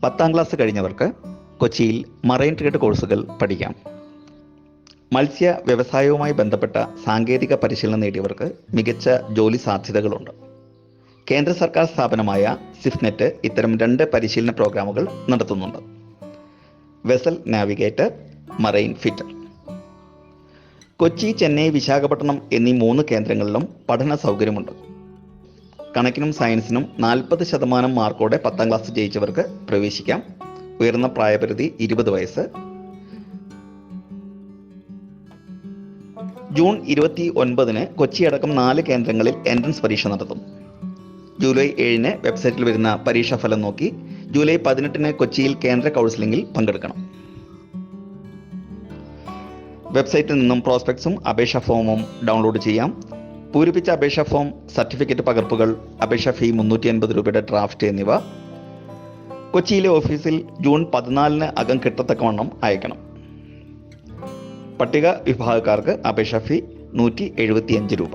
10ാം class കഴിഞ്ഞവർക്ക് കൊച്ചിയിൽ marine trade കോഴ്സുകൾ പഠിക്കാം. മത്സ്യ വ്യവസായവുമായി ബന്ധപ്പെട്ട സാങ്കേതിക പരിശീലനം നേടിയവർക്ക് മികച്ച ജോലി സാധ്യതകളുണ്ട്. കേന്ദ്ര സർക്കാർ സ്ഥാപനമായ സിഫ്നെറ്റ് ഇത്തരം 2 പരിശീലന പ്രോഗ്രാമുകൾ നടത്തുന്നുണ്ട്. Vessel navigator, marine fitter. Kochi, Chennai, Visakhapatnam എന്നീ 3 കേന്ദ്രങ്ങളിലും പഠന സൗകര്യമുണ്ട്. കണക്കിനും സയൻസിനും 40% മാർക്കോടെ 10ാം ക്ലാസ് ജയിച്ചവർക്ക് പ്രവേശിക്കാം. ഉയർന്ന പ്രായപരിധി 20 വയസ്സ്. ജൂൺ 29 കൊച്ചി അടക്കം 4 കേന്ദ്രങ്ങളിൽ എൻട്രൻസ് പരീക്ഷ നടത്തും. ജൂലൈ 7 വെബ്സൈറ്റിൽ വരുന്ന പരീക്ഷാ ഫലം നോക്കി ജൂലൈ 18 കൊച്ചിയിൽ കേന്ദ്ര കൗൺസിലിംഗിൽ പങ്കെടുക്കണം. വെബ്സൈറ്റിൽ നിന്നും പ്രോസ്പെക്ട്സും അപേക്ഷാ ഫോമും ഡൗൺലോഡ് ചെയ്യാം. പൂരിപ്പിച്ച അപേക്ഷാ ഫോം, സർട്ടിഫിക്കറ്റ് പകർപ്പുകൾ, അപേക്ഷാ ഫീ 350 രൂപയുടെ ഡ്രാഫ്റ്റ് എന്നിവ കൊച്ചിയിലെ ഓഫീസിൽ ജൂൺ 14 അകം കിട്ടത്തക്കവണ്ണം അയക്കണം. പട്ടിക വിഭാഗക്കാർക്ക് അപേക്ഷാ ഫീ 175 രൂപ.